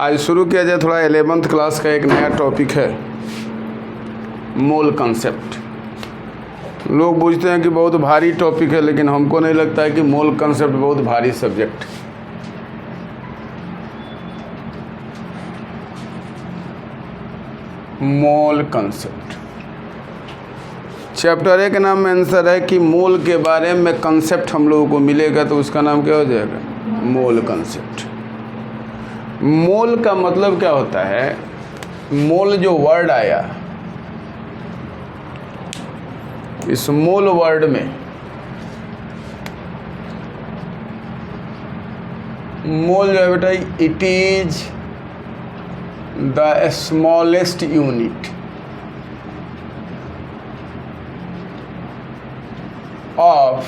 आज शुरू किया जाए थोड़ा 11th क्लास का एक नया टॉपिक है मोल कंसेप्ट। लोग पूछते हैं कि बहुत भारी टॉपिक है, लेकिन हमको नहीं लगता है कि मोल कंसेप्ट बहुत भारी सब्जेक्ट। मोल कंसेप्ट चैप्टर 1 के नाम में आंसर है कि मोल के बारे में कंसेप्ट हम लोगों को मिलेगा, तो उसका नाम क्या हो जाएगा? मोल कंसेप्ट। मोल का मतलब क्या होता है? मोल जो वर्ड आया, इस मोल वर्ड में मोल जो है बेटा, it is the smallest unit of,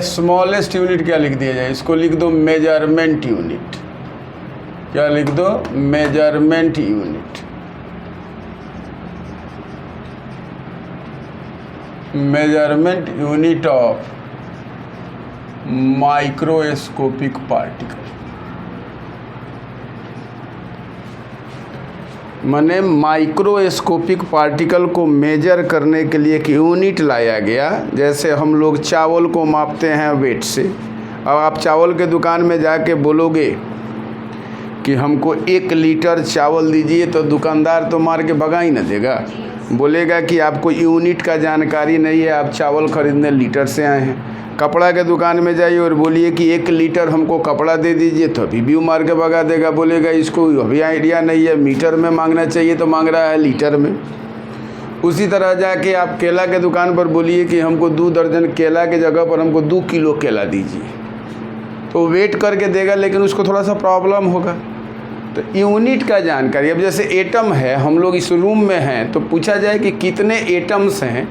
smallest unit क्या लिख दिया जाए? इसको लिख दो मेजरमेंट यूनिट। क्या लिख दो? Measurement unit. Measurement unit of microscopic particle. माने माइक्रोस्कोपिक पार्टिकल को मेजर करने के लिए एक यूनिट लाया गया। जैसे हम लोग चावल को मापते हैं वेट से। अब आप चावल के दुकान में जाके बोलोगे कि हमको 1 लीटर चावल दीजिए, तो दुकानदार तो मार के भगा ही न देगा, बोलेगा कि आपको यूनिट का जानकारी नहीं है, आप चावल खरीदने लीटर से आए हैं। कपड़ा के दुकान में जाइए और बोलिए कि 1 लीटर हमको कपड़ा दे दीजिए, तो अभी भी मार के भगा देगा, बोलेगा इसको अभी आइडिया नहीं है, मीटर में मांगना चाहिए तो मांग रहा है लीटर में। उसी तरह जाके आप केला के दुकान पर बोलिए कि हमको 2 दर्जन केला के जगह पर हमको 2 किलो केला दीजिए, तो वेट करके देगा, लेकिन उसको थोड़ा सा प्रॉब्लम होगा। तो यूनिट का जानकारी, अब जैसे एटम है, हम लोग इस रूम में हैं, तो पूछा जाए कि कितने एटम्स हैं,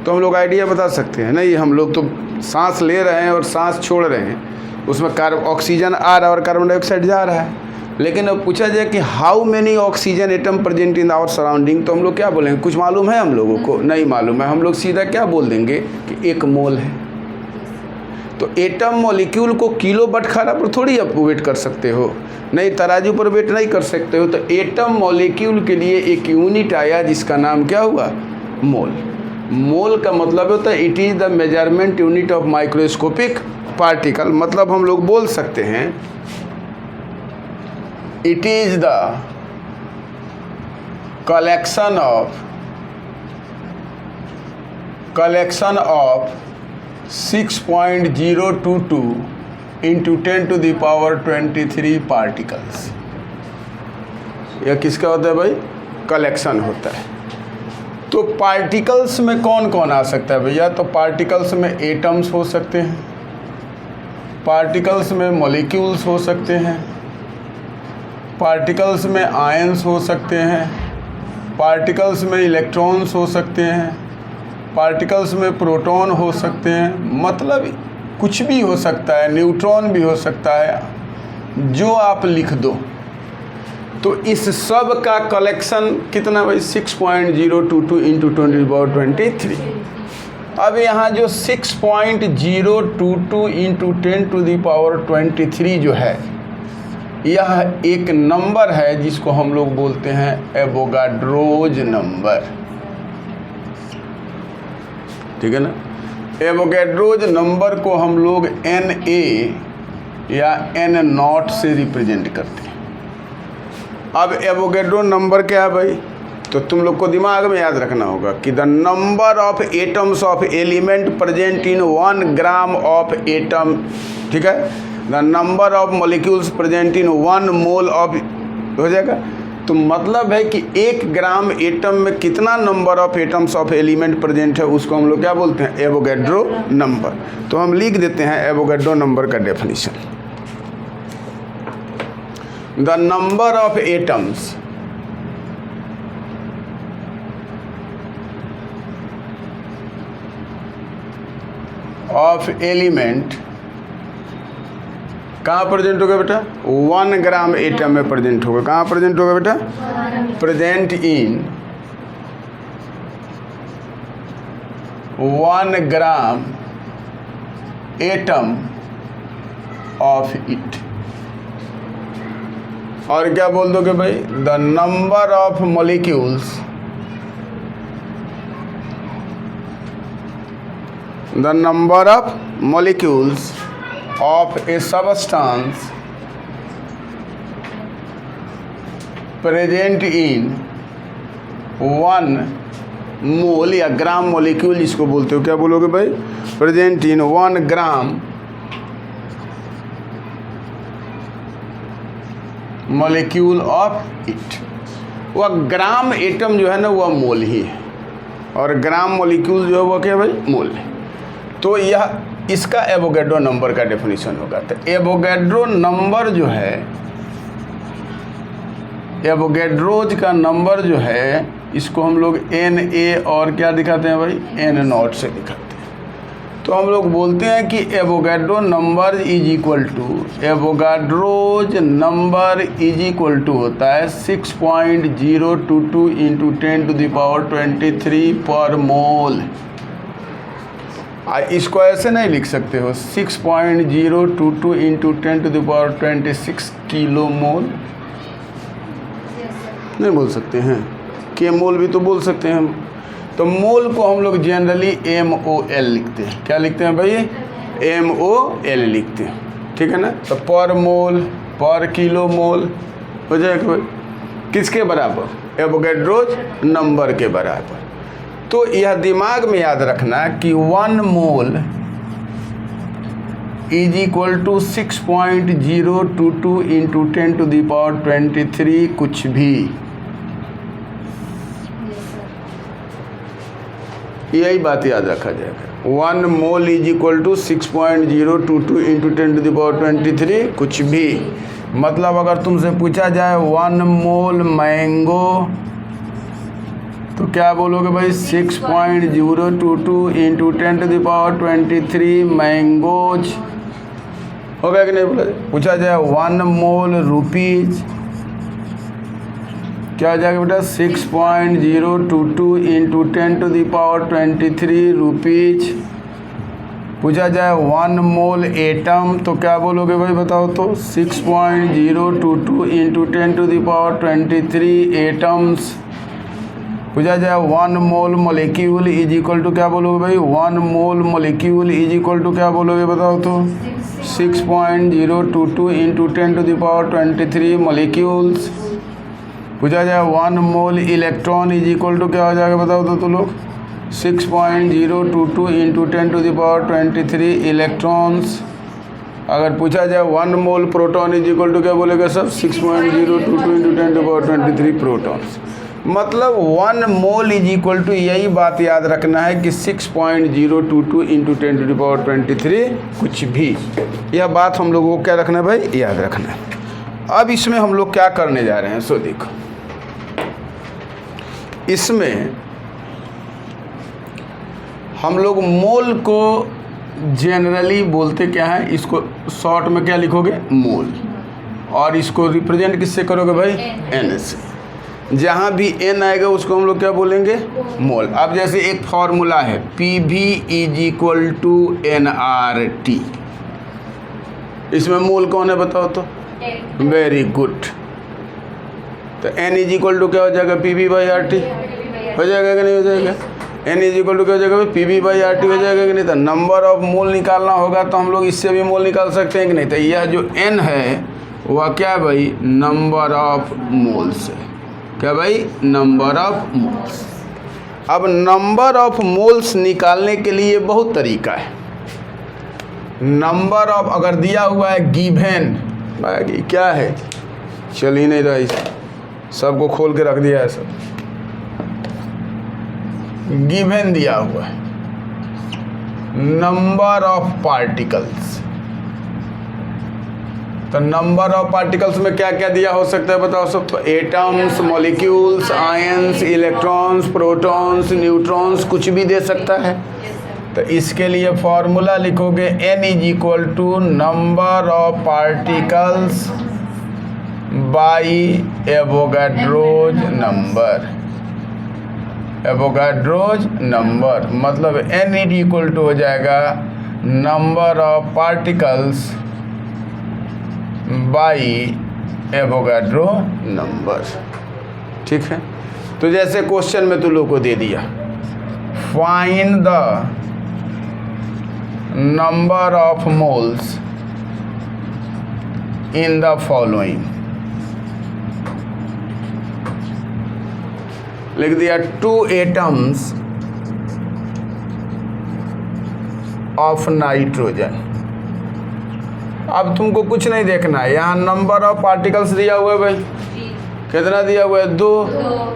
तो हम लोग आइडिया बता सकते हैं। नहीं, हम लोग तो सांस ले रहे हैं और सांस छोड़ रहे हैं, उसमें ऑक्सीजन आ रहा है और कार्बन डाइऑक्साइड जा रहा है। लेकिन अब पूछा जाए कि how many oxygen atom present in our surrounding, तो हम लोग क्या बोलेंगे? कुछ मालूम है हम लोगों को? नहीं मालूम है। हम लोग सीधा क्या बोल देंगे कि 1 मोल है। तो एटम मॉलिक्यूल को किलो बटखारा पर थोड़ी आप वेट कर सकते हो, नहीं तराजू पर वेट नहीं कर सकते हो। तो एटम मॉलिक्यूल के लिए एक यूनिट आया जिसका नाम क्या हुआ? मोल। मोल का मतलब होता है it is the measurement unit of microscopic particle. मतलब हम लोग बोल सकते हैं it is the collection of 6.022 into 10 to the power 23 particles. यह किसका होता है भाई? कलेक्शन होता है। तो पार्टिकल्स में कौन कौन आ सकता है भैया? तो पार्टिकल्स में एटम्स हो सकते हैं, पार्टिकल्स में मॉलिक्यूल्स हो सकते हैं, पार्टिकल्स में आयंस हो सकते हैं, पार्टिकल्स में इलेक्ट्रॉन्स हो सकते हैं, पार्टिकल्स में प्रोटॉन हो सकते हैं। मतलब कुछ भी हो सकता है, न्यूट्रॉन भी हो सकता है, जो आप लिख दो। तो इस सब का कलेक्शन कितना भाई? 6.022 इंटू 10⁻23। अब यहाँ जो 6.022 इंटू 10⁻23 जो है, यह एक नंबर है जिसको हम लोग बोलते हैं एवोगाड्रोज नंबर। ठीक है ना? एवोगाड्रोज नंबर को हम लोग NA या N0 से रिप्रेजेंट करते हैं। अब एवोगाड्रो नंबर क्या है भाई? तो तुम लोग को दिमाग में याद रखना होगा कि the number of atoms of element present in 1 gram of atom. ठीक है? The number of molecules present in 1 mole of, हो जाएगा। तो मतलब है कि 1 ग्राम एटम में कितना number of atoms of element present है, उसको हम लोग क्या बोलते हैं? Avogadro number. तो हम लिख देते हैं एवोगाड्रो नंबर का definition. The number of atoms of element कहाँ प्रेजेंट होगा बेटा? 1 ग्राम एटम में प्रेजेंट होगा। कहाँ प्रेजेंट होगा बेटा? Present in 1 gram atom of it. और क्या बोल दोगे भाई, the number of molecules, the number of molecules of A substance present in 1 मोल या ग्राम मॉलिक्यूल जिसको बोलते हो, क्या बोलोगे भाई, present in 1 gram molecule of it. वह ग्राम एटम जो है ना वह मोल ही है, और ग्राम मॉलिक्यूल जो है वह क्या भाई, मोल है। तो यह इसका एवोगैड्रो नंबर का डेफिनेशन होगा। तो एवोगैड्रो नंबर जो है, एवोगैड्रोज का नंबर जो है, इसको हम लोग Na और क्या दिखाते हैं भाई, N0 से दिखाते हैं। तो हम लोग बोलते हैं कि Avogadro number is equal to, Avogadro's number is equal to होता है 6.022 इंटू 10⁻23 पर मोल। इसको ऐसे नहीं लिख सकते हो 6.022 इंटू 10⁻26 किलो मोल, नहीं बोल सकते हैं। के मोल भी तो बोल सकते हैं हम। तो मोल को हम लोग जनरली MOL लिखते हैं। क्या लिखते हैं भाई, MOL लिखते हैं, ठीक है ना। तो पर मोल, पर किलो मोल हो जाएगा भाई, किसके बराबर, एवोगैड्रोज नंबर के बराबर। तो यह दिमाग में याद रखना कि 1 mole is equal to 6.022 into 10⁻23 कुछ भी, यही बात याद रखा जाएगा। 1 mole is equal to 6.022 into 10⁻23 कुछ भी। मतलब अगर तुमसे पूछा जाए 1 मोल मैंगो, तो क्या बोलोगे भाई, 6.022 इंटू 10⁻23 मैंगोज, हो गया कि नहीं बोला। पूछा जाए 1 मोल रुपीज, क्या हो जाएगा बेटा, 6.022 इंटू 10⁻23 रुपीज। पूछा जाए 1 मोल एटम, तो क्या बोलोगे भाई बताओ तो, 6.022 इंटू 10⁻23 एटम्स। पूछा जाए 1 मोल मॉलिक्यूल इज इक्वल टू, क्या बोलोगे भाई, 1 मोल मॉलिक्यूल इज इक्वल टू क्या बोलोगे बताओ तो, 6.022 इंटू 10⁻23 मॉलिक्यूल्स। पूछा जाए 1 mole electron is equal to क्या हो जाएगा बताओ तो तुम लोग, 6.022 इंटू 10⁻23 इलेक्ट्रॉन्स। अगर पूछा जाए 1 मोल प्रोटॉन इज इक्वल टू क्या बोलेगा सब, 6.022 इंटू 10⁻23 प्रोटॉन्स। मतलब 1 मोल इज इक्वल टू, यही बात याद रखना है कि 6.022 इंटू 10⁻23 कुछ भी। यह बात हम लोगों को क्या रखना है भाई, याद रखना है। अब इसमें हम लोग क्या करने जा रहे हैं, सो देखो, इसमें हम लोग मोल को जनरली बोलते क्या है, इसको शॉर्ट में क्या लिखोगे, मोल, और इसको रिप्रेजेंट किससे करोगे भाई, N से। जहाँ भी N आएगा उसको हम लोग क्या बोलेंगे, मोल। अब जैसे एक फॉर्मूला है PV is equal to NRT, इसमें मोल कौन है बताओ तो, वेरी गुड। तो N इज इक्वल टू क्या हो जाएगा, PV/RT हो जाएगा कि नहीं हो जाएगा। N इज इक्वल टू क्या हो जाएगा, PV/RT हो जाएगा कि नहीं। तो नंबर ऑफ मोल निकालना होगा तो हम लोग इससे भी मोल निकाल सकते हैं कि नहीं। तो यह जो N है वह क्या भाई, नंबर ऑफ मोल्स है। क्या भाई, नंबर ऑफ मोल्स। अब नंबर ऑफ मोल्स निकालने के लिए बहुत तरीका है। नंबर ऑफ अगर दिया हुआ है गिवन, क्या है, चल ही नहीं रहा, सबको खोल के रख दिया है सब। गिवन दिया हुआ है नंबर ऑफ पार्टिकल्स, तो नंबर ऑफ पार्टिकल्स में क्या क्या दिया हो सकता है बताओ सब, atoms, molecules, ions, electrons, protons, neutrons, कुछ भी दे सकता है। तो इसके लिए फॉर्मूला लिखोगे N is equal to number of particles by Avogadro's number. Avogadro's number मतलब N इज इक्वल टू हो जाएगा number of particles by Avogadro number. ठीक है, तो जैसे क्वेश्चन में तुम लोग को दे दिया, find the number of moles in the following, लिख दिया 2 एटम्स ऑफ नाइट्रोजन। अब तुमको कुछ नहीं देखना है, यहाँ नंबर ऑफ पार्टिकल्स दिया हुआ है भाई, कितना दिया हुआ है 2,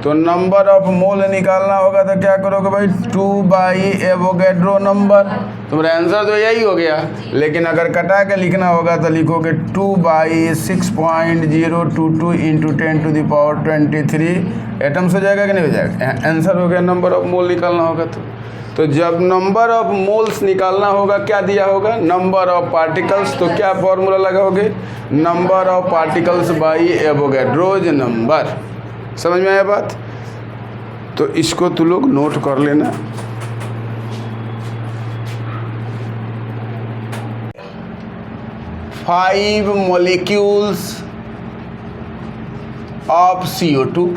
तो नंबर ऑफ मोल निकालना होगा तो क्या करोगे भाई 2 बाई एवोगैड्रो नंबर, तुम्हारा आंसर तो यही हो गया। लेकिन अगर कटा के लिखना होगा तो लिखोगे 2 बाई 6.022 इंटू 10⁻23 एटम्स हो जाएगा कि नहीं हो जाएगा, आंसर हो गया। नंबर ऑफ मोल निकालना होगा तो जब नंबर ऑफ मोल्स निकालना होगा क्या दिया होगा, नंबर ऑफ पार्टिकल्स, तो क्या फॉर्मूला लगाओगे, number of particles by Avogadro's number. समझ में आया बात? तो इसको तू लोग नोट कर लेना। फाइव मॉलिक्यूल्स ऑफ CO2,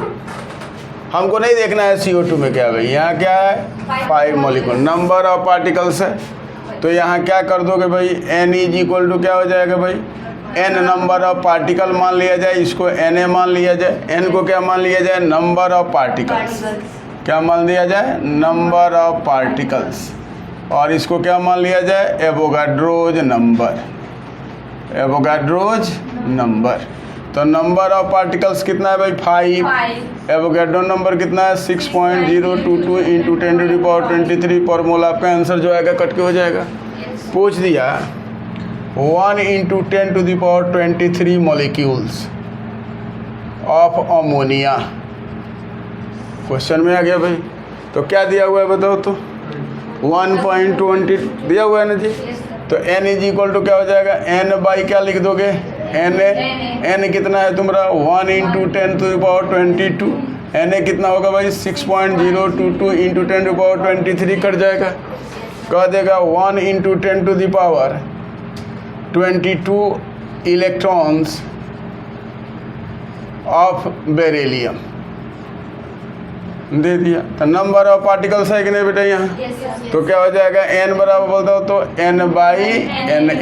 हमको नहीं देखना है CO2 में क्या है भाई, यहाँ क्या है 5 मॉलिक्यूल, नंबर ऑफ पार्टिकल्स है। तो यहाँ क्या कर दोगे भाई, n = क्या हो जाएगा भाई, n नंबर ऑफ पार्टिकल मान लिया जाए, इसको Na मान लिया जाए, n को क्या मान लिया जाए, नंबर ऑफ पार्टिकल्स, क्या मान लिया जाए, नंबर ऑफ पार्टिकल्स, और इसको क्या मान लिया जाए, एवोगाड्रोज नंबर, एवोगाड्रोज नंबर। तो नंबर ऑफ पार्टिकल्स कितना है भाई 5, एवोगाड्रो नंबर कितना है 6.022 इंटू 10⁻23 पर मोल। आपका आंसर जो आएगा कट के हो जाएगा। पूछ दिया 1 into 10⁻23 molecules of ammonia, question में आ गया भाई। तो क्या दिया हुआ है बताओ तो, 1.20 दिया हुआ है ना जी। तो n = क्या हो जाएगा, n बाई क्या लिख दोगे, n कितना है तुम्हारा 1 इंटू 10⁻22, n कितना होगा भाई 6.022 इंटू 10⁻23 कट जाएगा, कह देगा 1 इंटू 10⁻22 इलेक्ट्रॉन्स ऑफ बेरिलियम दे दिया। तो नंबर ऑफ पार्टिकल्स है कि नहीं बेटा यहाँ, तो क्या हो जाएगा n बराबर बोलता हो तो n बाई Na,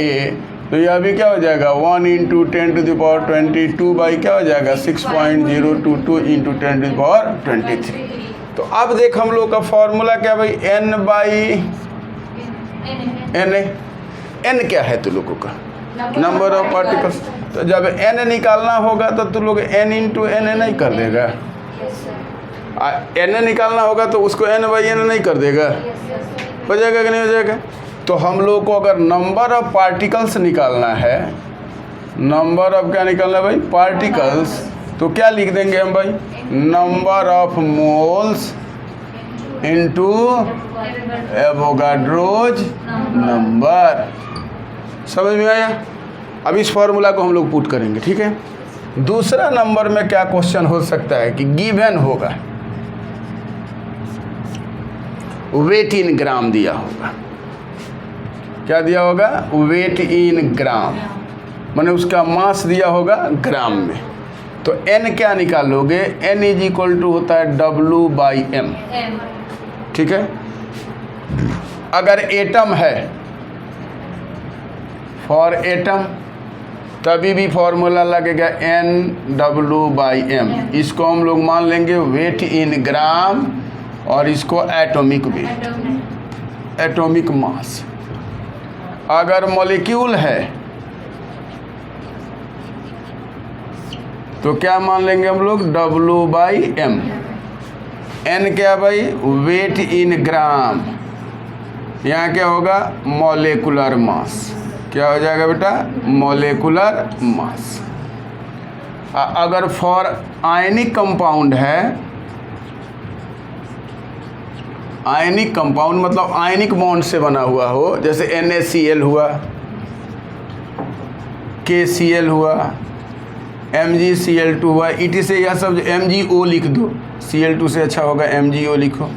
तो यह भी क्या हो जाएगा 1 इंटू 10⁻22 बाई क्या हो जाएगा 6.022 इंटू 10⁻23। तो अब देख हम लोग का फॉर्मूला क्या भाई, n बाई Na, n क्या है तू लोगों का, नंबर ऑफ पार्टिकल्स। तो जब n निकालना होगा तो तू लोग n इंटू Na नहीं कर देगा, n निकालना होगा तो उसको n बाई n नहीं कर देगा, हो जाएगा कि नहीं हो जाएगा। तो हम लोग को अगर नंबर ऑफ पार्टिकल्स निकालना है, नंबर ऑफ क्या निकालना है भाई, पार्टिकल्स, तो क्या लिख देंगे हम भाई, number of moles into Avogadro's number. समझ में आया? अब इस फॉर्मूला को हम लोग पुट करेंगे, ठीक है। दूसरा नंबर में क्या क्वेश्चन हो सकता है कि गिवन होगा, वेट इन ग्राम दिया होगा, क्या दिया होगा, वेट इन ग्राम, माने उसका मास दिया होगा ग्राम में। तो n क्या निकालोगे, n = होता है W/m, ठीक है। अगर एटम है, फॉर एटम, तभी भी फॉर्मूला लगेगा NW/m, इसको हम लोग मान लेंगे वेट इन ग्राम और इसको एटॉमिक वेट, एटॉमिक मास। अगर मॉलिक्यूल है तो क्या मान लेंगे हम लोग, W/m। n क्या भाई, वेट इन ग्राम, यहाँ क्या होगा, मॉलिक्यूलर मास, क्या हो जाएगा बेटा, मॉलिक्यूलर मास। अगर फॉर आयनिक कंपाउंड है, आयनिक कंपाउंड मतलब आयनिक बॉन्ड से बना हुआ हो, जैसे NaCl हुआ, KCl हुआ, MgCl2 हुआ, ET से यह सब MgO लिख दो, Cl2 से अच्छा होगा MgO लिखो,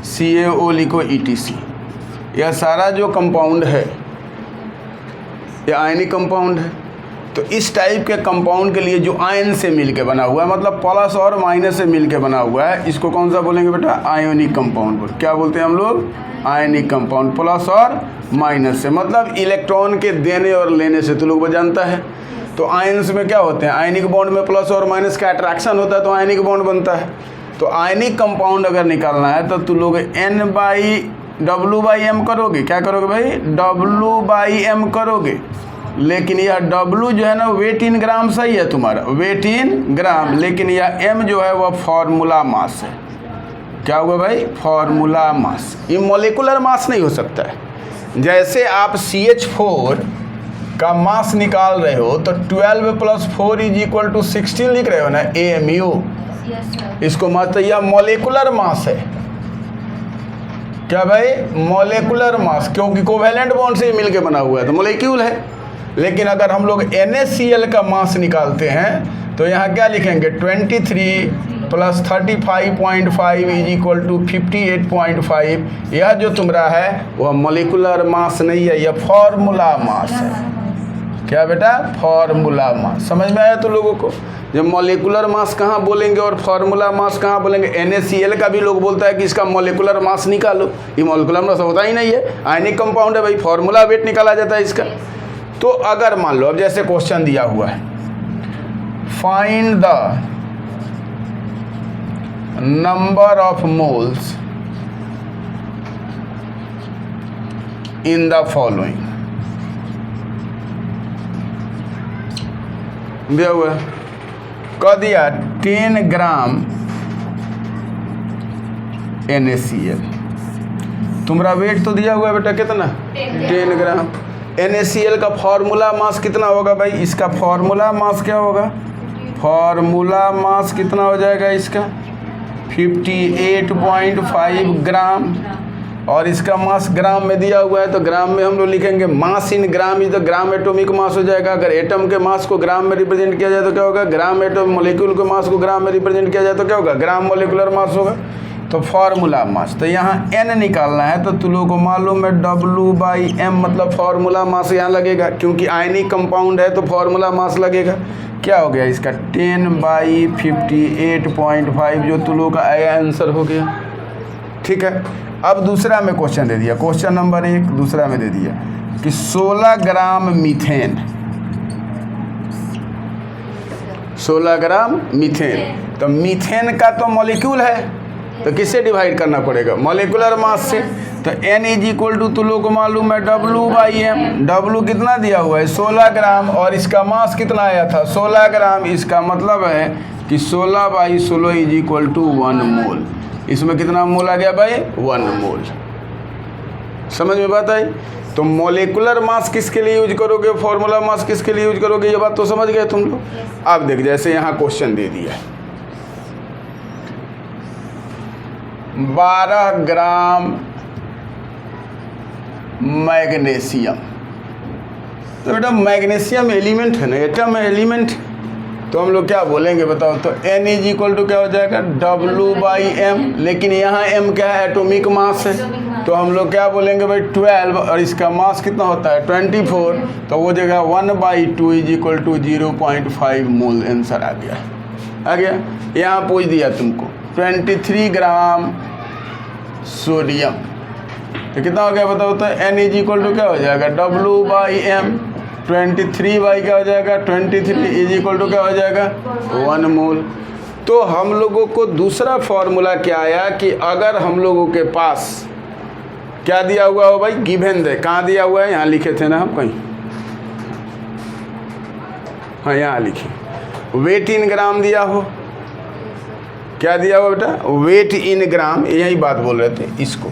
CaO लिखो, ETC। यह सारा जो कंपाउंड है ये आयनिक कंपाउंड है। तो इस टाइप के कंपाउंड के लिए जो आयन से मिलके बना हुआ है, मतलब प्लस और माइनस से मिलके बना हुआ है, इसको कौन सा बोलेंगे बेटा? Ionic compound. क्या बोलते हैं हम लोग? Ionic compound. प्लस और माइनस से मतलब इलेक्ट्रॉन के देने और लेने से तो लोग जानता है। तो आयन्स में क्या होते हैं? आयनिक बॉन्ड में प्लस और माइनस का अट्रैक्शन होता है तो आयनिक बॉन्ड बनता है। तो आयनिक कंपाउंड अगर निकालना है तो तुम लोग W/M करोगे। क्या करोगे भाई? W/M करोगे। लेकिन यह W जो है ना वेट इन ग्राम सही है तुम्हारा, वेट इन ग्राम, लेकिन यह M जो है वह फॉर्मूला मास है। क्या हुआ भाई? Formula mass. ये मॉलिक्यूलर मास नहीं हो सकता है। जैसे आप CH4 का मास निकाल रहे हो तो 12 + 4 = 16 लिख रहे हो ना, AMU। इसको मास, तो यह मॉलिक्यूलर मास है। क्या भाई? मॉलिक्यूलर मास, क्योंकि कोवैलेंट बॉन्ड से मिलके बना हुआ है तो मॉलिक्यूल है। लेकिन अगर हम लोग NaCl का मास निकालते हैं तो यहाँ क्या लिखेंगे? 23 + 35.5 = 58.5। यह जो तुम्हारा है वह मॉलिक्यूलर मास नहीं है, यह फॉर्मूला मास है। क्या बेटा? Formula mass. समझ में आया तो लोगों को? जब मॉलिक्यूलर मास कहाँ बोलेंगे और फार्मूला मास कहाँ बोलेंगे? NaCl का भी लोग बोलता है कि इसका मॉलिक्यूलर मास निकालो, ये मॉलिक्यूलर मास होता ही नहीं है, आयनिक कंपाउंड है भाई, फार्मूला वेट निकाला जाता है इसका। तो अगर मान लो अब जैसे क्वेश्चन दिया हुआ है, find the number of moles in the following, दिया हुआ है, कह दिया 10 ग्राम NaCl। तुम्हारा वेट तो दिया हुआ है बेटा कितना? 10 ग्राम। NaCl का फॉर्मूला मास कितना होगा भाई? इसका फॉर्मूला मास क्या होगा? फॉर्मूला मास कितना हो जाएगा इसका? 58.5 ग्राम। और इसका मास ग्राम में दिया हुआ है तो ग्राम में हम लोग लिखेंगे mass in gram, is the gram atomic mass हो जाएगा। अगर एटम के मास को ग्राम में रिप्रेजेंट किया जाए तो क्या होगा? Gram atom. मॉलिक्यूल के मास को ग्राम में रिप्रेजेंट किया जाए तो क्या होगा? ग्राम मॉलिक्यूलर मास होगा। तो फार्मूला मास, तो यहाँ N निकालना है तो तुम लोगों को मालूम है W/M मतलब फार्मूला मास यहाँ लगेगा, क्योंकि आयनिक कंपाउंड है तो फार्मूला मास लगेगा। क्या हो गया इसका? 10/58.5 जो तुम लोगों का आंसर हो गया। ठीक है। अब दूसरा में क्वेश्चन दे दिया, क्वेश्चन नंबर 1 दूसरा में दे दिया कि 16 ग्राम मीथेन, 16 ग्राम मीथेन। तो मीथेन का तो मॉलिक्यूल है तो किससे डिवाइड करना पड़ेगा? मॉलिक्यूलर मास से। तो N = तुम लोग को मालूम है W/M। W कितना दिया हुआ है? 16 ग्राम। और इसका मास कितना आया था? 16 ग्राम। इसका मतलब है कि 16/16 = 1 मोल। इसमें कितना मोल आ गया भाई? 1 मोल। समझ में बात आई? तो मॉलिक्यूलर मास किसके लिए यूज करोगे, फॉर्मूला मास किसके लिए यूज करोगे, ये बात तो समझ गए तुम लोग। अब देख, जैसे यहाँ क्वेश्चन दे दिया 12 ग्राम मैग्नीशियम। तो बेटा मैग्नीशियम एलिमेंट है ना, एटम एलिमेंट, तो हम लोग क्या बोलेंगे बताओ? तो N = क्या हो जाएगा? W/M। लेकिन यहाँ M क्या है? एटॉमिक मास है। तो हम लोग क्या बोलेंगे भाई? 12। और इसका मास कितना होता है? 24। तो वो जगह 1/2 = 0.5 मोल आंसर आ गया। आ गया। यहाँ पूछ दिया तुमको 23 ग्राम सोडियम, तो कितना हो गया बताओ? तो N = क्या हो जाएगा? W/M। 23 क्या हो जाएगा? 23 = क्या हो जाएगा? 1 मोल। तो हम लोगों को दूसरा फॉर्मूला क्या आया कि अगर हम लोगों के पास क्या दिया हुआ हो भाई? गिवन दे। कहाँ दिया हुआ है? यहाँ लिखे थे ना हम कहीं, हाँ यहाँ लिखे, वेट इन ग्राम दिया हो। क्या दिया हुआ बेटा? वेट इन ग्राम, यही बात बोल रहे थे इसको,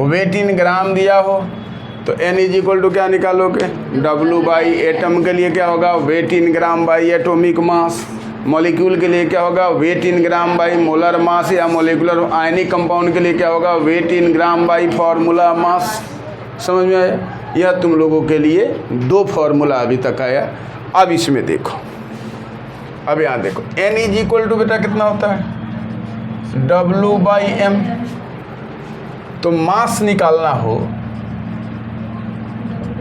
वेट इन ग्राम दिया हो तो N = क्या निकालोगे? W/ एटम के लिए क्या होगा? Weight in gram by atomic mass. Molecule के लिए क्या होगा? Weight in gram by molar mass. या मॉलिक्यूलर आयनिक कंपाउंड के लिए क्या होगा? Weight in gram by formula mass. समझ में आया? यह तुम लोगों के लिए 2 फार्मूला अभी तक आया। अब इसमें देखो, अब यहाँ देखो N = बेटा कितना होता है? W/M। तो मास निकालना हो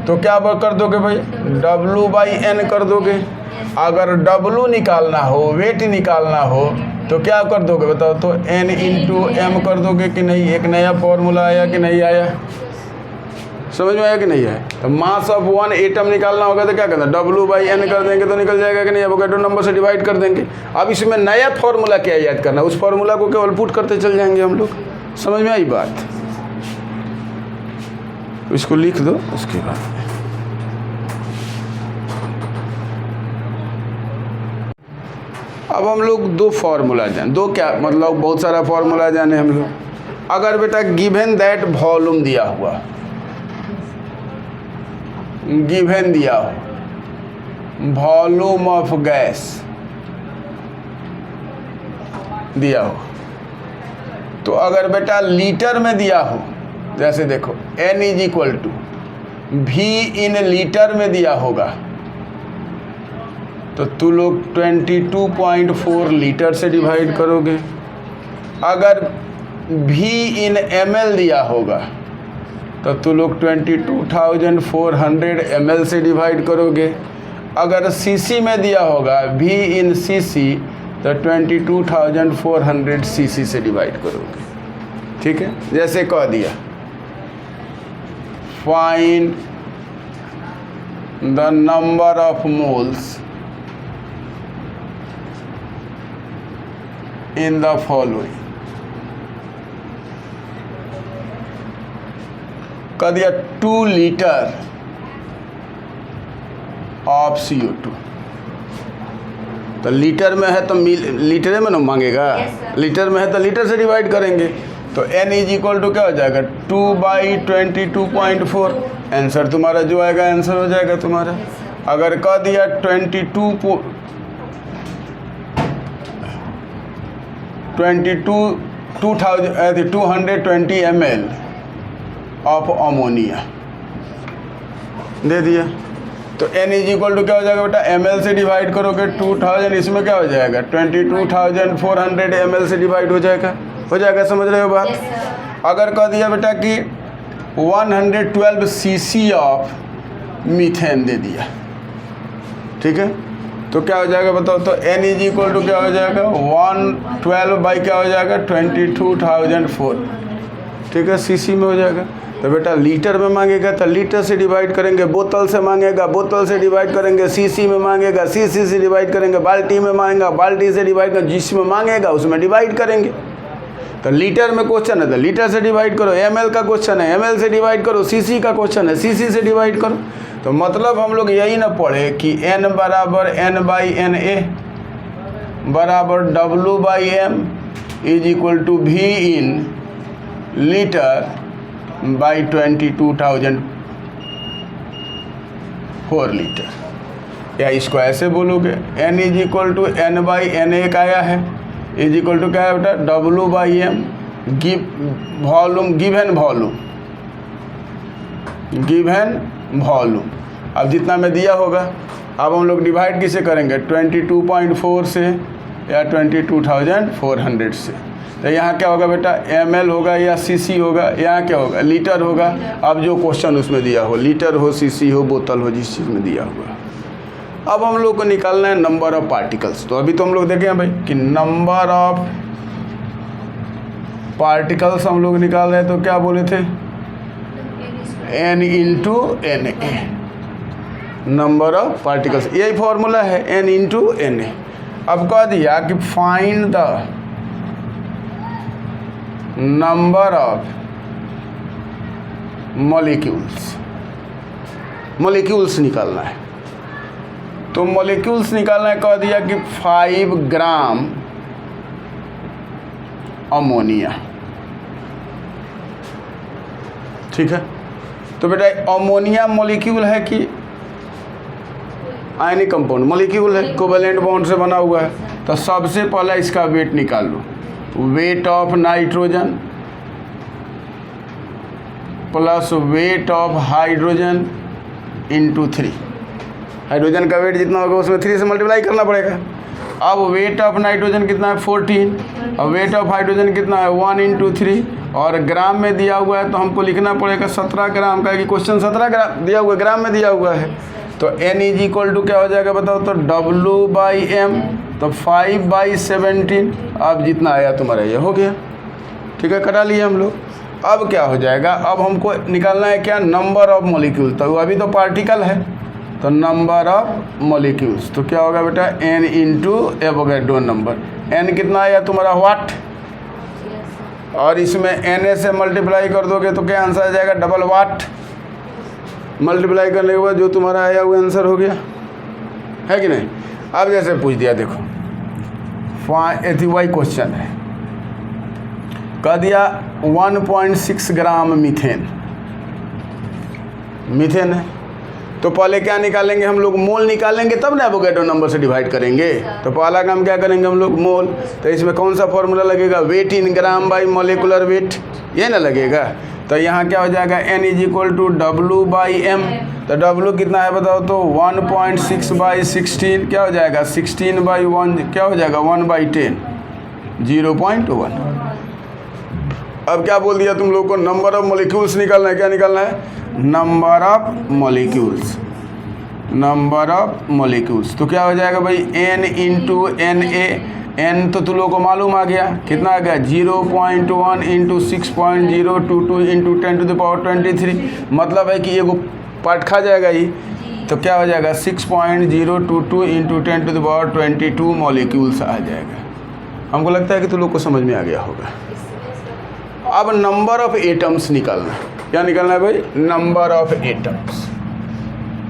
तो क्या कर दोगे भाई, W/N कर दोगे। अगर W निकालना हो, वेट निकालना हो, तो क्या कर दोगे बताओ, तो N × M कर दोगे कि नहीं। एक नया फॉर्मूला आया कि नहीं आया, समझ में आया कि नहीं आया। तो मास ऑफ 1 एटम निकालना होगा तो क्या करना, W/N कर देंगे तो निकल जाएगा कि नहीं, एवोगैड्रो नंबर से डिवाइड कर देंगे। अब इसमें नया फॉर्मूला क्या याद करना, उस फॉर्मूला को केवल पुट करते चल जाएंगे हम लोग। समझ में आई बात, इसको लिख दो। उसके बाद अब हम लोग दो फार्मूला जाने, दो क्या मतलब बहुत सारा फार्मूला जाने हम लोग। अगर बेटा गिवन दैट वॉल्यूम दिया हुआ, गिवन दिया हो वॉल्यूम ऑफ गैस दिया हो, तो अगर बेटा लीटर में दिया हो, जैसे देखो N = V इन लीटर में दिया होगा, तो तू लोग 22.4 लीटर से डिवाइड करोगे। अगर V इन ml दिया होगा तो तू लोग 22,400 ml से डिवाइड करोगे। अगर cc में दिया होगा V इन cc तो 22,400 cc से डिवाइड करोगे। ठीक है, जैसे कह दिया find the number of moles in the following, कह दिया 2 लीटर ऑफ CO2, तो लीटर में है तो लीटर में ना मांगेगा, लीटर में है तो लीटर से डिवाइड करेंगे। तो N = क्या हो जाएगा, 2/22.4। आंसर तुम्हारा जो आएगा आंसर हो जाएगा तुम्हारा। अगर कह दिया 220 ml ऑफ अमोनिया दे दिया, तो N = क्या हो जाएगा बेटा, ml से डिवाइड करोगे 2000, इसमें क्या हो जाएगा 22,400 ml से डिवाइड हो जाएगा समझ रहे हो बात। अगर कह दिया बेटा कि 112 cc ऑफ मीथेन दे दिया, ठीक है, तो क्या हो जाएगा बताओ, तो N = क्या हो जाएगा 112 बाई क्या हो जाएगा 22,004, ठीक है, cc में हो जाएगा। तो बेटा लीटर में मांगेगा तो लीटर से डिवाइड करेंगे, बोतल से मांगेगा बोतल से डिवाइड करेंगे, cc में मांगेगा cc से डिवाइड करेंगे, बाल्टी में मांगेगा बाल्टी से डिवाइड करेंगे, जिसमें मांगेगा उसमें डिवाइड करेंगे। तो लीटर में क्वेश्चन है तो लीटर से डिवाइड करो, ml का क्वेश्चन है ml से डिवाइड करो, cc का क्वेश्चन है cc से डिवाइड करो। तो मतलब हम लोग यही ना पढ़े कि N = N/NA बराबर W/M = V in litre by 22,004 litre, या इसको ऐसे बोलोगे N = N/NA का आया है, = क्या है बेटा W/M गिवन वॉल्यूम। अब जितना में दिया होगा, अब हम लोग डिवाइड किसे करेंगे 22.4 से या 22,400 से। तो यहाँ क्या होगा बेटा, ml होगा या cc होगा, यहाँ क्या होगा लीटर होगा। अब जो क्वेश्चन उसमें दिया हो, लीटर हो cc हो बोतल हो, जिस चीज़ में दिया होगा। अब हम लोग को निकालना है नंबर ऑफ पार्टिकल्स। तो अभी तो हम लोग देखे हैं भाई कि नंबर ऑफ पार्टिकल्स हम लोग निकाल रहे हैं, तो क्या बोले थे N × Na, number of particles, यही फॉर्मूला है N × Na। अब कह दिया कि find the number of molecules निकालना है। तो मॉलिक्यूल्स निकालना है, कह दिया कि 5 ग्राम अमोनिया, ठीक है। तो बेटा अमोनिया मॉलिक्यूल है कि आयनिक कंपाउंड, मॉलिक्यूल है, कोवेलेंट बॉन्ड से बना हुआ है। तो सबसे पहला इसका वेट निकाल लो, weight of nitrogen plus weight of hydrogen × 3। Hydrogen का वेट जितना होगा उसमें 3 से मल्टीप्लाई करना पड़ेगा। अब वेट ऑफ नाइट्रोजन कितना है 14, और वेट ऑफ हाइड्रोजन कितना है 1 × 3, और ग्राम में दिया हुआ है तो हमको लिखना पड़ेगा 17 ग्राम का, कि क्वेश्चन 17 ग्राम दिया हुआ है, ग्राम में दिया हुआ है। तो n इज इक्वल टू क्या हो जाएगा बताओ, तो W/m, तो 5/17। अब जितना आया तुम्हारा ये हो गया, ठीक है, कटा लिए हम लोग। अब क्या हो जाएगा, अब हमको निकालना है क्या, नंबर ऑफ मॉलिक्यूल। तो अभी तो पार्टिकल है, तो नंबर ऑफ मॉलिक्यूल्स, तो क्या होगा बेटा, n into Avogadro number. n कितना आया तुम्हारा, वाट, और इसमें na से मल्टीप्लाई कर दोगे तो क्या आंसर आ जाएगा, डबल वाट। मल्टीप्लाई करने के बाद जो तुम्हारा आया वो आंसर हो गया, है कि नहीं। अब जैसे पूछ दिया, देखो वही क्वेश्चन है, कह दिया 1.6 ग्राम मीथेन, मीथेन है, तो पहले क्या निकालेंगे हम लोग, मोल निकालेंगे, तब ना एवोगैड्रो नंबर से डिवाइड करेंगे। तो पहला काम क्या करेंगे हम लोग, मोल। तो इसमें कौन सा फॉर्मूला लगेगा, weight in gram by molecular weight, ये ना लगेगा। तो यहाँ क्या हो जाएगा, n is equal to W/m। तो W कितना है बताओ, तो 1.6/16 क्या हो जाएगा, 16/1 क्या हो जाएगा, 1/10, 0.1। अब क्या बोल दिया तुम लोग को, नंबर ऑफ मॉलिक्यूल्स निकालना है। क्या निकालना है, number of molecules, number of molecules. तो क्या हो जाएगा भाई, n इंटू Na। n तो तुम लोग को मालूम आ गया, कितना आ गया, 0.1 इंटू 6.022 इंटू 10⁻23। मतलब है कि ये पार्ट खा जाएगा ही, तो क्या हो जाएगा, 6.022 इंटू 10⁻22 मॉलिक्यूल्स आ जाएगा। हमको लगता है कि तुम लोग को समझ में आ गया होगा। अब नंबर ऑफ एटम्स निकालना है। क्या निकालना है भाई, number of atoms,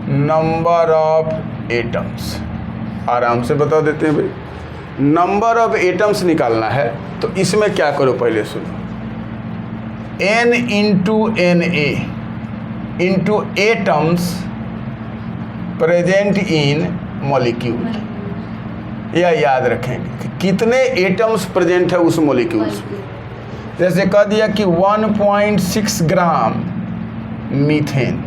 number of atoms. आराम से बता देते हैं भाई, नंबर ऑफ एटम्स निकालना है। तो इसमें क्या करो, पहले सुनो, n into Na into atoms present in molecule. यह याद रखेंगे कि कितने एटम्स प्रेजेंट है उस मॉलिक्यूल्स में। जैसे कह दिया कि 1.6 ग्राम मीथेन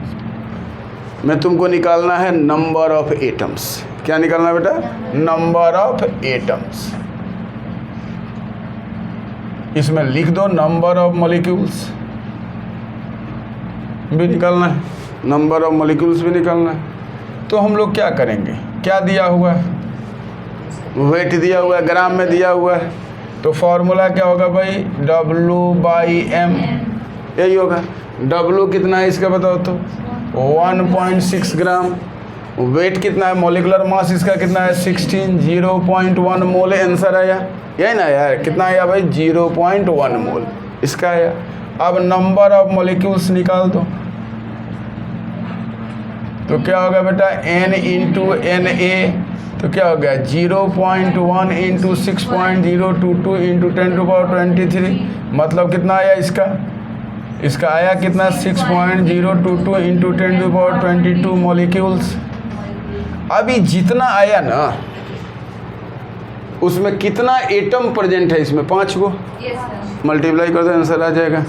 में तुमको निकालना है नंबर ऑफ एटम्स। क्या निकालना है बेटा, नंबर ऑफ एटम्स। इसमें लिख दो नंबर ऑफ मॉलिक्यूल्स भी निकालना है, नंबर ऑफ मॉलिक्यूल्स भी निकालना है। तो हम लोग क्या करेंगे, क्या दिया हुआ है, वेट दिया हुआ है, ग्राम में दिया हुआ है। तो फॉर्मूला क्या होगा भाई, W/m, यही होगा। W कितना है इसका बताओ तो, 1.6 ग्राम। वेट कितना है, मॉलिकुलर मास इसका कितना है, 16, 0.1 मोल आंसर आया, यही ना यार, कितना आया भाई, 0.1 मोल इसका आया। अब नंबर ऑफ मॉलिक्यूल्स निकाल दो, तो क्या होगा बेटा, n इंटू Na, तो क्या हो गया, 0.1 इंटू 6.022 इंटू 10⁻23। मतलब कितना आया इसका, इसका आया कितना, 6.022 इंटू 10⁻22 मॉलिक्यूल्स। अभी जितना आया ना, उसमें कितना एटम प्रेजेंट है, इसमें 5 गो, मल्टीप्लाई कर दो आंसर आ जाएगा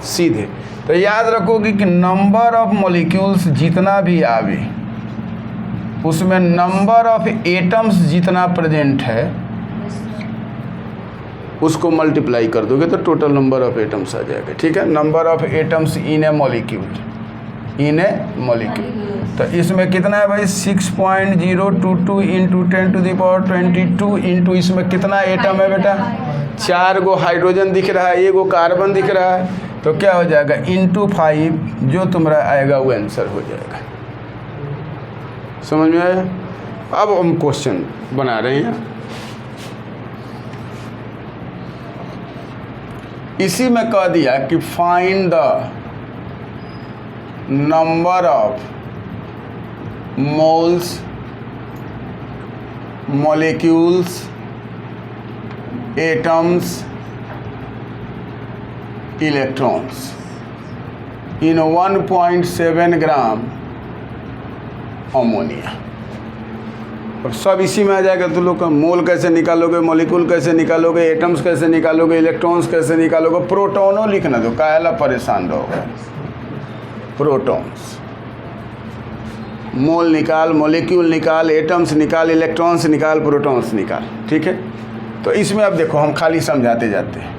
सीधे। तो याद रखोगे कि नंबर ऑफ मॉलिक्यूल्स जितना भी आवे, उसमें नंबर ऑफ एटम्स जितना प्रेजेंट है उसको मल्टीप्लाई कर दोगे तो टोटल नंबर ऑफ एटम्स आ जाएगा। ठीक है, number of atoms in A molecule, in A molecule. तो इसमें कितना है भाई, 6.022 इंटू 10⁻22 इंटू इसमें कितना एटम है बेटा, 4 गो हाइड्रोजन दिख रहा है, 1 गो कार्बन दिख रहा है। तो क्या हो जाएगा, इंटू 5, जो तुम्हारा आएगा वो आंसर हो जाएगा। समझ में आया। अब हम क्वेश्चन बना रहे हैं, इसी में कह दिया कि find the number of moles, molecules, atoms, electrons in 1.7 gram ammonia. और सब इसी में आ जाएगा। तो लोग का मोल कैसे निकालोगे, मॉलिक्यूल कैसे निकालोगे, एटम्स कैसे निकालोगे, इलेक्ट्रॉन्स कैसे निकालोगे, प्रोटॉनों लिखना दो, काहेला परेशान रहोगे। प्रोटॉन्स, मोल निकाल, मॉलिक्यूल निकाल, एटम्स निकाल, इलेक्ट्रॉन्स निकाल, प्रोटॉन्स निकाल। ठीक है, तो इसमें अब देखो हम खाली समझाते जाते हैं।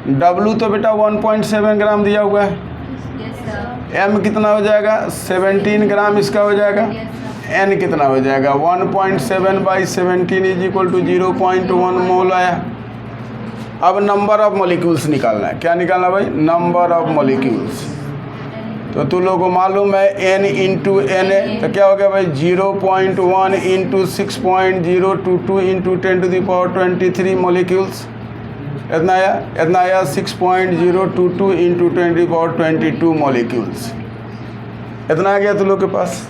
W तो बेटा 1.7 ग्राम दिया हुआ है, M कितना हो जाएगा 17 ग्राम इसका हो जाएगा, N कितना हो जाएगा 1.7/17 इज इक्वल टू 0.1 मोल आया। अब नंबर ऑफ मॉलिक्यूल्स निकालना है। क्या निकालना भाई? Number of molecules. तो तुम लोगों को मालूम है N इंटू एन है, तो क्या हो गया भाई 0.1 इंटू 6.022 इंटू 10⁻23 मॉलिक्यूल्स। इतना आया 6.022 इंटू 10⁻22 मॉलिक्यूल्स। इतना आ गया तुम लोग के पास।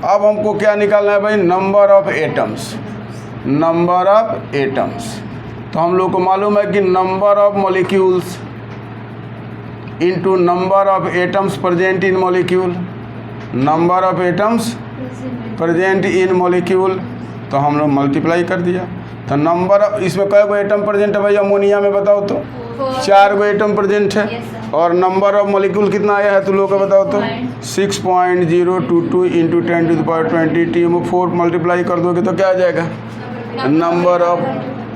अब हमको क्या निकालना है भाई? Number of atoms. Number of atoms तो हम लोग को मालूम है कि number of molecules into number of atoms present in molecule. Number of atoms present in molecule तो हम लोग मल्टीप्लाई कर दिया। तो नंबर ऑफ, इसमें कै गो एटम प्रेजेंट है भाई अमोनिया में बताओ तो? 4 गो एटम प्रेजेंट है। और नंबर ऑफ मॉलिक्यूल कितना आया है तुम लोग का बताओ तो? 6.022 इंटू 10⁻20 में 4 मल्टीप्लाई कर दोगे तो क्या आ जाएगा? नंबर ऑफ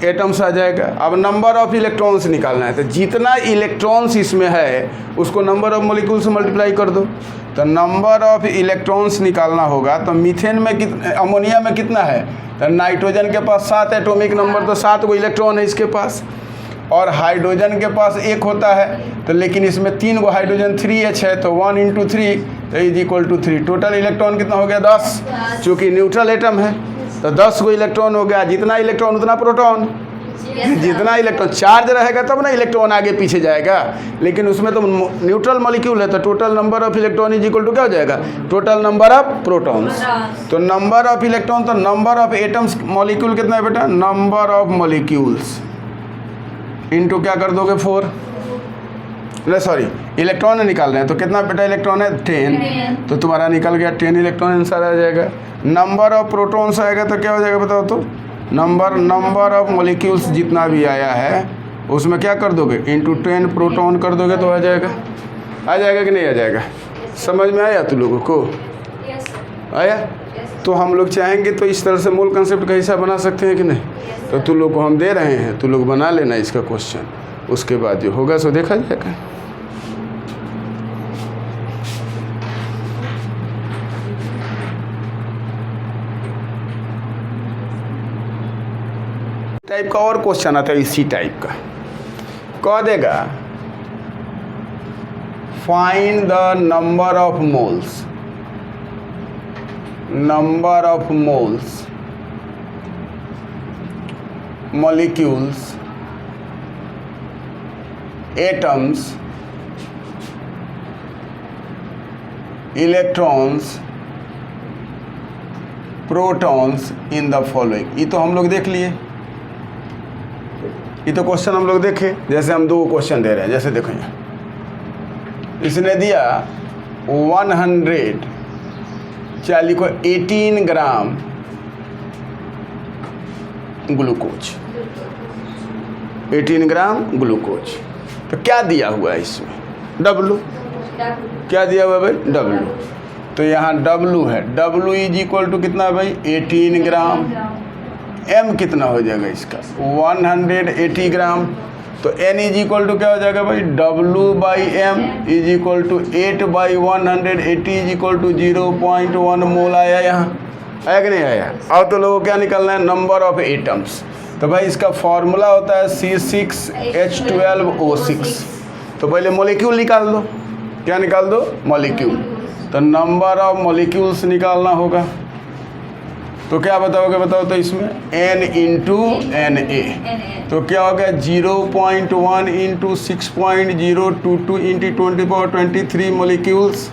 एटम्स आ जाएगा। अब नंबर ऑफ इलेक्ट्रॉन्स निकालना है, तो जितना इलेक्ट्रॉन्स इसमें है उसको नंबर ऑफ मॉलिक्यूल से मल्टीप्लाई कर दो। तो नंबर ऑफ इलेक्ट्रॉन्स निकालना होगा। तो मीथेन में कितना, अमोनिया में कितना है? तो नाइट्रोजन के पास 7 एटॉमिक नंबर, तो 7 गो इलेक्ट्रॉन है इसके पास। और हाइड्रोजन के पास 1 होता है, तो लेकिन इसमें 3 गो हाइड्रोजन 3H है, तो 1 इंटू 3 तो is equal to 3। Total electron कितना हो गया? 10, चूँकि न्यूट्रल एटम है तो 10 गो इलेक्ट्रॉन हो गया। जितना इलेक्ट्रॉन उतना प्रोटॉन। जितना इलेक्ट्रॉन चार्ज रहेगा तब ना इलेक्ट्रॉन आगे पीछे जाएगा, लेकिन उसमें तो न्यूट्रल मॉलिक्यूल है, तो total number of electron is equal to क्या हो जाएगा? Total number of protons. तो नंबर ऑफ इलेक्ट्रॉन, तो नंबर ऑफ एटम्स मॉलिक्यूल कितना है बेटा? नंबर ऑफ मॉलिक्यूल्स इनटू क्या कर दोगे 4, सॉरी इलेक्ट्रॉन निकाल रहे हैं तो कितना बेटा इलेक्ट्रॉन है? 10। तो तुम्हारा निकल गया 10 इलेक्ट्रॉन आंसर आ जाएगा। नंबर ऑफ प्रोटॉन्स आएगा तो क्या हो जाएगा बताओ तो? नंबर ऑफ मॉलिक्यूल्स जितना भी आया है उसमें क्या कर दोगे? इंटू 10 प्रोटॉन कर दोगे तो आ जाएगा। आ जाएगा कि नहीं आ जाएगा? समझ में आया तुम लोगों को? आया? तो हम लोग चाहेंगे तो इस तरह से मूल कंसेप्ट का हिस्सा बना सकते हैं कि नहीं? तो तुम लोग को हम दे रहे हैं, तुम लोग बना लेना इसका क्वेश्चन, उसके बाद जो होगा सो देखा जाएगा। टाइप का और क्वेश्चन आता है इसी टाइप का। कह देगा find the number of moles, number of moles molecules, atoms, electrons, protons in the following। ये तो हम लोग देख लिए, ये तो क्वेश्चन हम लोग देखे। जैसे हम 2 क्वेश्चन दे रहे हैं, जैसे देखो यहाँ इसने दिया 100 चाली को 18 ग्राम ग्लूकोज, 18 ग्राम ग्लूकोज। तो क्या दिया हुआ है इसमें? W। क्या दिया हुआ है भाई? W। तो यहाँ W है, W इज इक्वल टू कितना है भाई? 18 ग्राम। M कितना हो जाएगा इसका? 180 ग्राम। तो N इज इक्वल टू क्या हो जाएगा भाई? W/M is equal to 8/180 is equal to 0.1 mole आया यहाँ। आया कि नहीं आया? अब तो लोगों को क्या निकालना है? Number of atoms. तो भाई इसका फॉर्मूला होता है C6H12O6। तो पहले मॉलिक्यूल निकाल दो। क्या निकाल दो? मॉलिक्यूल। तो नंबर ऑफ मॉलिक्यूल्स निकालना होगा। तो क्या बताओगे? बताओ तो इसमें N इंटू Na। तो क्या हो गया? 0.1 इंटू 6.022 इंटू 10⁻23 मॉलिक्यूल्स।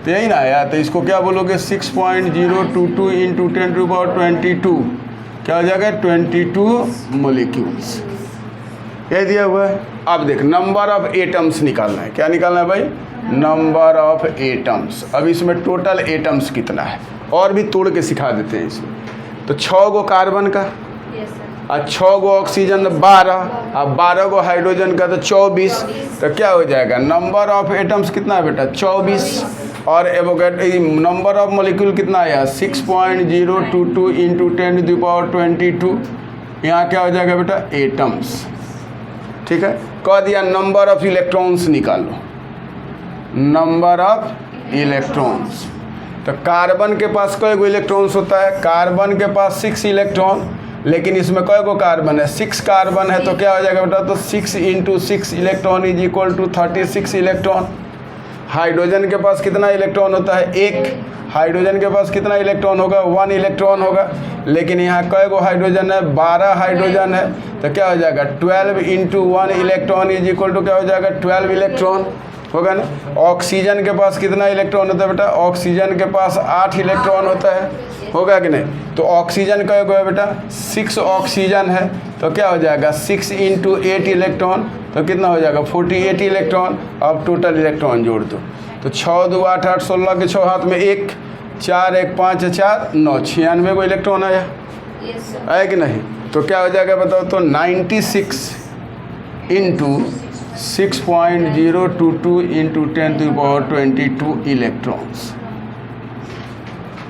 तो यही ना आया? तो इसको क्या बोलोगे? 6.022 इंटू 10⁻22 क्या हो जाएगा? 22 मॉलिक्यूल्स। यही दिया हुआ है। अब देख नंबर ऑफ एटम्स निकालना है। क्या निकालना है भाई? Number of atoms. अब इसमें टोटल एटम्स कितना है और भी तोड़ के सिखा देते हैं इसमें। तो 6 गो कार्बन का और 6 गो ऑक्सीजन 12 और 12 गो हाइड्रोजन का तो 24। तो क्या हो जाएगा? नंबर ऑफ एटम्स कितना है बेटा? 24। और नंबर ऑफ मॉलिक्यूल कितना आया? 6.022 इंटू 10⁻22। यहाँ क्या हो जाएगा बेटा? एटम्स। ठीक है। कह दिया नंबर ऑफ इलेक्ट्रॉन्स निकालो, नंबर ऑफ इलेक्ट्रॉन्स। तो कार्बन के पास कई गो इलेक्ट्रॉन्स होता है? कार्बन के पास 6 इलेक्ट्रॉन, लेकिन इसमें कई गो कार्बन है? 6 कार्बन है। तो क्या हो जाएगा बेटा? तो 6 × 6 electron is equal to 36 electron. Hydrogen के पास कितना इलेक्ट्रॉन होता है? 1। हाइड्रोजन के पास कितना इलेक्ट्रॉन होगा? 1 इलेक्ट्रॉन होगा। लेकिन यहाँ कई गो हाइड्रोजन है? 12 हाइड्रोजन है। तो क्या हो जाएगा? 12 × 1 इलेक्ट्रॉन इज इक्वल टू क्या हो जाएगा? 12 इलेक्ट्रॉन होगा ना। ऑक्सीजन के पास कितना इलेक्ट्रॉन होता है बेटा? ऑक्सीजन के पास 8 इलेक्ट्रॉन होता है, होगा कि नहीं? तो ऑक्सीजन का है बेटा? 6 ऑक्सीजन है। तो क्या हो जाएगा? 6 × 8 इलेक्ट्रॉन, तो कितना हो जाएगा? 48 इलेक्ट्रॉन। अब टोटल इलेक्ट्रॉन जोड़ दो, तो 6 × 2 = 8, 8 16 के 6 हाथ में 1, 4 1 5 4 9, 96 को इलेक्ट्रॉन आया, है कि नहीं? तो क्या हो जाएगा बताओ? तो 96 × 6.022 × 10⁻22 इलेक्ट्रॉन्स।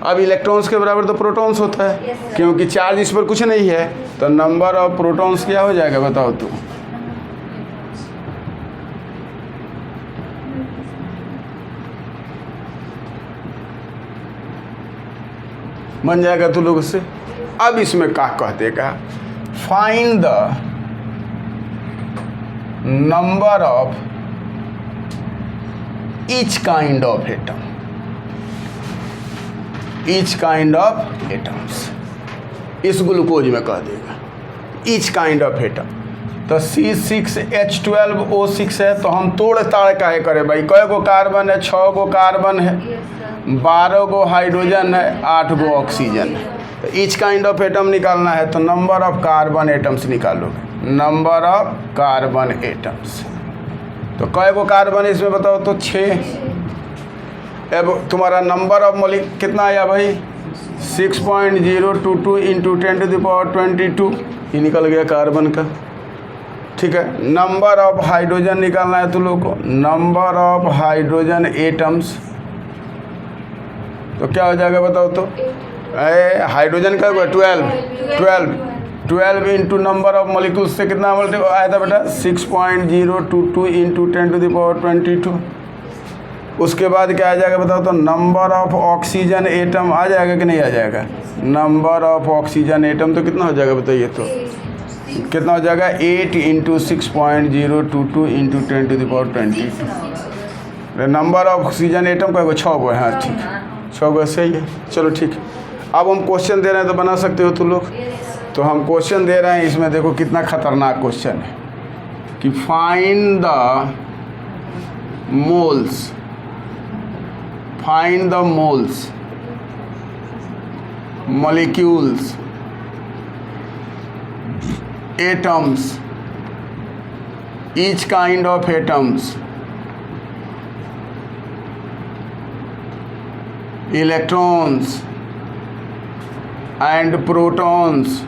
अब इलेक्ट्रॉन्स के बराबर तो प्रोटॉन्स होता है, क्योंकि चार्ज इस पर कुछ नहीं है। तो नंबर ऑफ प्रोटॉन्स क्या हो जाएगा बताओ? तो बन जाएगा तो लोग से। अब इसमें क्या कह देगा? Find the number of each kind of atom, each kind of atoms. इस ग्लूकोज में कह देगा ईच काइंड ऑफ एटम। तो C6H12O6 है, तो हम तोड़ ताड़ काहे करें भाई? कई गो कार्बन है? 6 गो कार्बन है, 12 गो हाइड्रोजन है, 8 गो ऑक्सीजन है। तो ईच काइंड ऑफ एटम निकालना है, तो नंबर ऑफ कार्बन एटम्स निकालोगे, नंबर ऑफ कार्बन एटम्स। तो कई गो कार्बन है इसमें बताओ? तो 6। अब तुम्हारा नंबर ऑफ मॉलिक्यूल कितना आया भाई? 6.022 × 10⁻22, ये निकल गया कार्बन का। ठीक है। नंबर ऑफ हाइड्रोजन निकालना है तुम लोग को, नंबर ऑफ हाइड्रोजन एटम्स। तो क्या हो जाएगा बताओ? तो हाइड्रोजन का 12 इंटू नंबर ऑफ मॉलिक्यूल्स से कितना आया था बेटा? 6.022 × 10⁻22। उसके बाद क्या आ जाएगा बताओ? तो नंबर ऑफ ऑक्सीजन एटम आ जाएगा कि नहीं आ जाएगा? नंबर ऑफ ऑक्सीजन एटम तो कितना हो जाएगा बताइए? तो कितना हो जाएगा? 8 × 6.022 × 10⁻22। नंबर ऑफ ऑक्सीजन एटम का 6 गो है। हाँ ठीक, 6 गो सही है। चलो ठीक है। अब हम क्वेश्चन दे रहे हैं, तो बना सकते हो तुम लोग। तो हम क्वेश्चन दे रहे हैं, इसमें देखो कितना खतरनाक क्वेश्चन है कि find the moles, find the moles, molecules, atoms, each kind of atoms, electrons and protons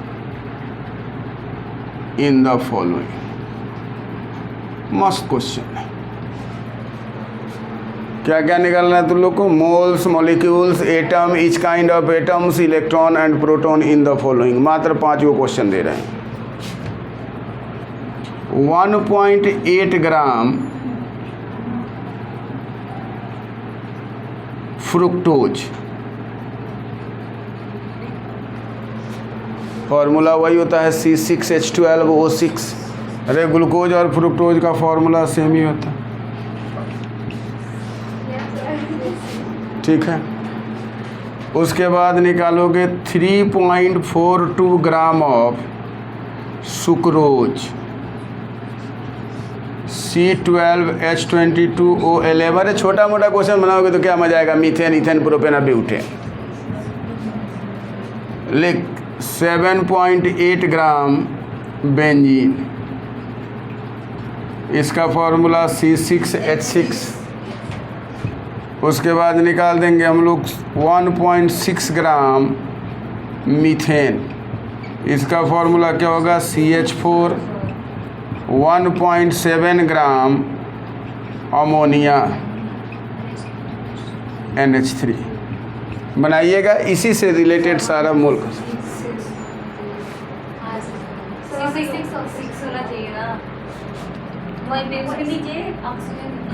in the following। मस्त क्वेश्चन है। क्या क्या निकालना है तुम लोग को? Moles, molecules, atom, each kind of atoms, electron and proton in the following. मात्र 5 गो क्वेश्चन दे रहे हैं। 1.8 ग्राम फ्रुक्टोज, फॉर्मूला वही होता है C6H12O6। अरे ग्लूकोज और फ्रुक्टोज का फॉर्मूला सेम ही होता है। ठीक है। उसके बाद निकालोगे 3.42 ग्राम ऑफ सुक्रोज, C12H22O11। अरे छोटा मोटा क्वेश्चन बनाओगे तो क्या मजा आएगा? Methane, ethane, propane, butane. लिख 7.8 ग्राम बेंजीन, इसका फॉर्मूला C6H6। उसके बाद निकाल देंगे हम लोग 1.6 ग्राम मीथेन, इसका फॉर्मूला क्या होगा? CH4। 1.7 ग्राम अमोनिया NH3 बनाइएगा। इसी से रिलेटेड सारा मोल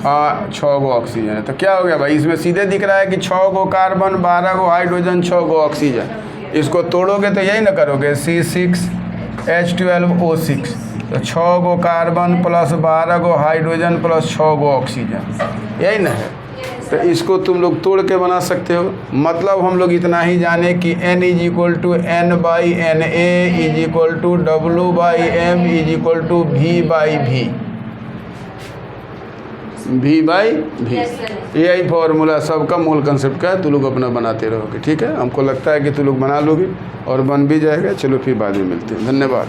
हाँ 6 गो ऑक्सीजन है। तो क्या हो गया भाई, इसमें सीधे दिख रहा है कि 6 गो कार्बन, 12 गो हाइड्रोजन, 6 गो ऑक्सीजन। इसको तोड़ोगे तो यही ना करोगे, C6H12O6। तो 6 गो कार्बन प्लस 12 गो हाइड्रोजन प्लस 6 गो ऑक्सीजन, यही ना है। तो इसको तुम लोग तोड़ के बना सकते हो। मतलब हम लोग इतना ही जाने कि N = N/Na = W/m = V/V। यही फॉर्मूला सबका मूल कंसेप्ट का है। तू लोग अपना बनाते रहोगे, ठीक है। हमको लगता है कि तू लोग बना लोगे और बन भी जाएगा। चलो फिर बाद में मिलते हैं, धन्यवाद।